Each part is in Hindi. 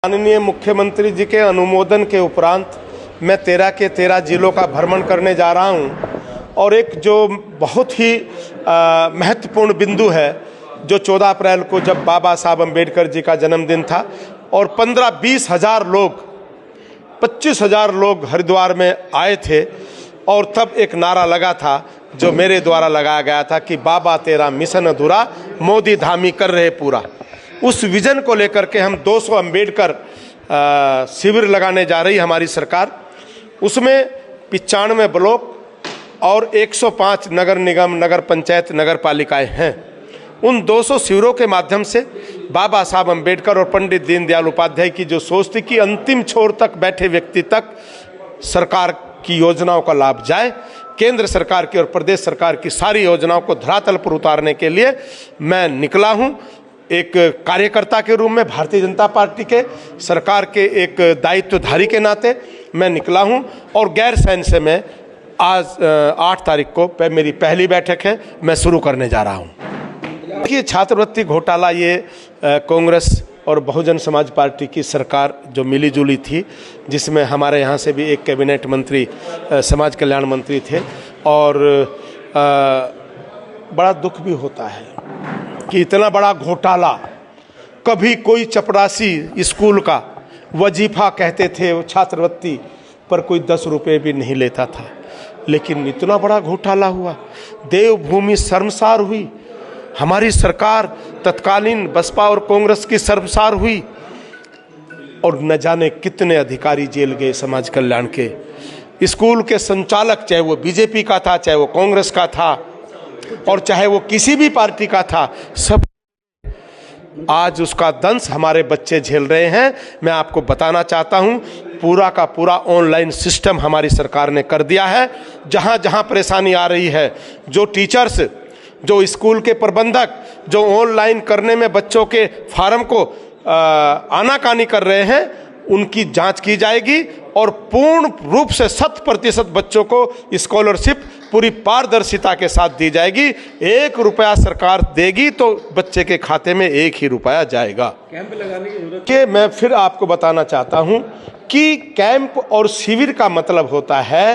माननीय मुख्यमंत्री जी के अनुमोदन के उपरांत मैं 13 के 13 जिलों का भ्रमण करने जा रहा हूं और एक जो बहुत ही महत्वपूर्ण बिंदु है, जो 14 अप्रैल को जब बाबा साहब अम्बेडकर जी का जन्मदिन था और 15-20 हज़ार लोग 25 हज़ार लोग हरिद्वार में आए थे और तब एक नारा लगा था जो मेरे द्वारा लगाया गया था कि बाबा तेरा मिशन अधूरा, मोदी धामी कर रहे पूरा। उस विजन को लेकर के हम 200 अम्बेडकर शिविर लगाने जा रही हमारी सरकार। उसमें 95 ब्लॉक और 105 नगर निगम, नगर पंचायत, नगर पालिकाएँ हैं। उन 200 शिविरों के माध्यम से बाबा साहब अम्बेडकर और पंडित दीनदयाल उपाध्याय की जो सोच थी कि अंतिम छोर तक बैठे व्यक्ति तक सरकार की योजनाओं का लाभ जाए, केंद्र सरकार की और प्रदेश सरकार की सारी योजनाओं को धरातल पर उतारने के लिए मैं निकला हूं। एक कार्यकर्ता के रूप में भारतीय जनता पार्टी के सरकार के एक दायित्वधारी के नाते मैं निकला हूं और गैरसैंण से मैं आज 8 तारीख को मेरी पहली बैठक है, मैं शुरू करने जा रहा हूं। देखिए, छात्रवृत्ति घोटाला ये कांग्रेस और बहुजन समाज पार्टी की सरकार जो मिली जुली थी, जिसमें हमारे यहाँ से भी एक कैबिनेट मंत्री समाज कल्याण मंत्री थे, और बड़ा दुख भी होता है कि इतना बड़ा घोटाला, कभी कोई चपरासी स्कूल का वजीफा कहते थे वो छात्रवृत्ति पर कोई 10 रुपये भी नहीं लेता था, लेकिन इतना बड़ा घोटाला हुआ, देवभूमि शर्मसार हुई, हमारी सरकार तत्कालीन बसपा और कांग्रेस की शर्मसार हुई और न जाने कितने अधिकारी जेल गए समाज कल्याण के। स्कूल के संचालक, चाहे वो बीजेपी का था, चाहे वो कांग्रेस का था और चाहे वो किसी भी पार्टी का था, सब आज उसका दंश हमारे बच्चे झेल रहे हैं। मैं आपको बताना चाहता हूं, पूरा का पूरा ऑनलाइन सिस्टम हमारी सरकार ने कर दिया है। जहां जहां परेशानी आ रही है, जो टीचर्स, जो स्कूल के प्रबंधक जो ऑनलाइन करने में बच्चों के फार्म को आनाकानी कर रहे हैं, उनकी जांच की जाएगी और पूर्ण रूप से 100% बच्चों को स्कॉलरशिप पूरी पारदर्शिता के साथ दी जाएगी। 1 रुपया सरकार देगी तो बच्चे के खाते में 1 ही रुपया जाएगा। कैंप लगाने की जरूरत है। मैं फिर आपको बताना चाहता हूं कि कैंप और शिविर का मतलब होता है,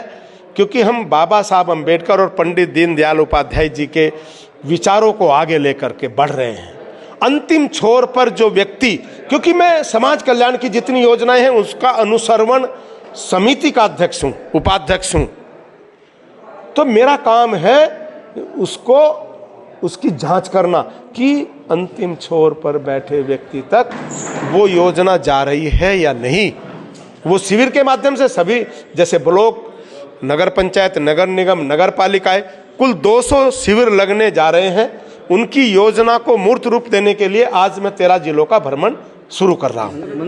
क्योंकि हम बाबा साहब अम्बेडकर और पंडित दीनदयाल उपाध्याय जी के विचारों को आगे लेकर के बढ़ रहे हैं। अंतिम छोर पर जो व्यक्ति, क्योंकि मैं समाज कल्याण की जितनी योजनाएं हैं उसका अनुसरण समिति का अध्यक्ष हूं, उपाध्यक्ष हूं, तो मेरा काम है उसकी जांच करना कि अंतिम छोर पर बैठे व्यक्ति तक वो योजना जा रही है या नहीं। वो शिविर के माध्यम से सभी, जैसे ब्लॉक, नगर पंचायत, नगर निगम, नगर पालिकाएं, कुल 200 शिविर लगने जा रहे हैं। उनकी योजना को मूर्त रूप देने के लिए आज मैं 13 जिलों का भ्रमण शुरू कर रहा हूं।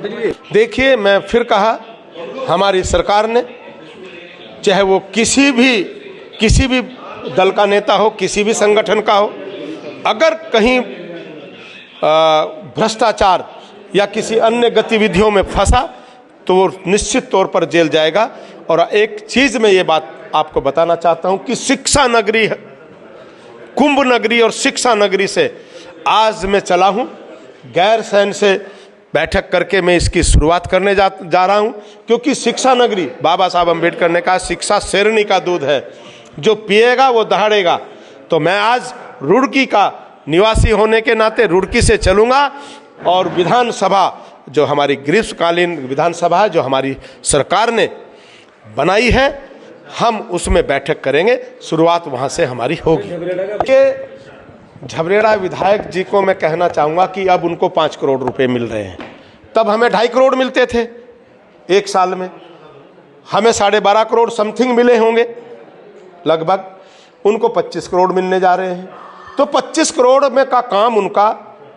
देखिए, मैं फिर कहा, हमारी सरकार ने, चाहे वो किसी भी दल का नेता हो, किसी भी संगठन का हो, अगर कहीं भ्रष्टाचार या किसी अन्य गतिविधियों में फंसा तो वो निश्चित तौर पर जेल जाएगा। और एक चीज मैं ये बात आपको बताना चाहता हूं कि शिक्षा नगरी, कुंभ नगरी और शिक्षा नगरी से आज मैं चला हूं, गैरसैंण से बैठक करके मैं इसकी शुरुआत करने जा रहा हूं, क्योंकि शिक्षा नगरी, बाबा साहब अम्बेडकर ने कहा शिक्षा शेरनी का दूध है, जो पिएगा वो दहाड़ेगा। तो मैं आज रुड़की का निवासी होने के नाते रुड़की से चलूंगा और विधानसभा, जो हमारी ग्रीष्मकालीन विधानसभा है, जो हमारी सरकार ने बनाई है, हम उसमें बैठक करेंगे। शुरुआत वहां से हमारी होगी। कि झबरेड़ा विधायक जी को मैं कहना चाहूंगा कि अब उनको 5 करोड़ रुपए मिल रहे हैं। तब हमें 2.5 करोड़ मिलते थे एक साल में, हमें 12.5 करोड़ समथिंग मिले होंगे लगभग, उनको 25 करोड़ मिलने जा रहे हैं। तो 25 करोड़ में का काम उनका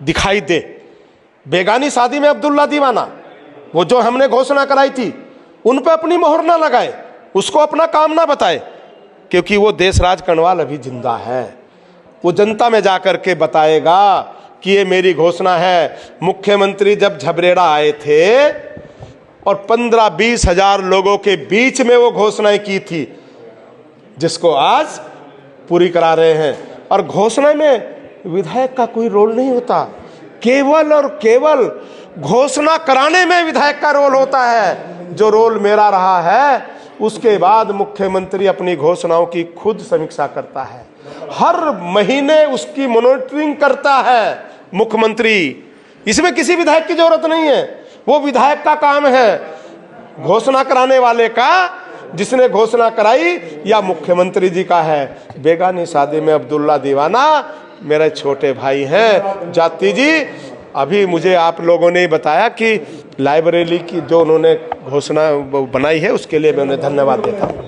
दिखाई दे। बेगानी शादी में अब्दुल्ला दीवाना, वो जो हमने घोषणा कराई थी, उन पे अपनी मोहर ना लगाए, उसको अपना काम ना बताए, क्योंकि वो देशराज कनवाल अभी जिंदा है। वो जनता में जाकर के बताएगा कि ये मेरी घोषणा है। मुख्यमंत्री जब झबरेड़ा आए थे और 15-20 हज़ार लोगों के बीच में वो घोषणाएं की थी, जिसको आज पूरी करा रहे हैं। और घोषणा में विधायक का कोई रोल नहीं होता, केवल और केवल घोषणा कराने में विधायक का रोल होता है, जो रोल मेरा रहा है। उसके बाद मुख्यमंत्री अपनी घोषणाओं की खुद समीक्षा करता है, हर महीने उसकी मॉनिटरिंग करता है मुख्यमंत्री। इसमें किसी विधायक की जरूरत नहीं है, वो विधायक का काम है, घोषणा कराने वाले का, जिसने घोषणा कराई, या मुख्यमंत्री जी का है। बेगानी शादी में अब्दुल्ला दीवाना मेरे छोटे भाई हैं। जाती जी, अभी मुझे आप लोगों ने बताया कि लाइब्रेरी की जो उन्होंने घोषणा बनाई है, उसके लिए मैं उन्हें धन्यवाद देता हूँ।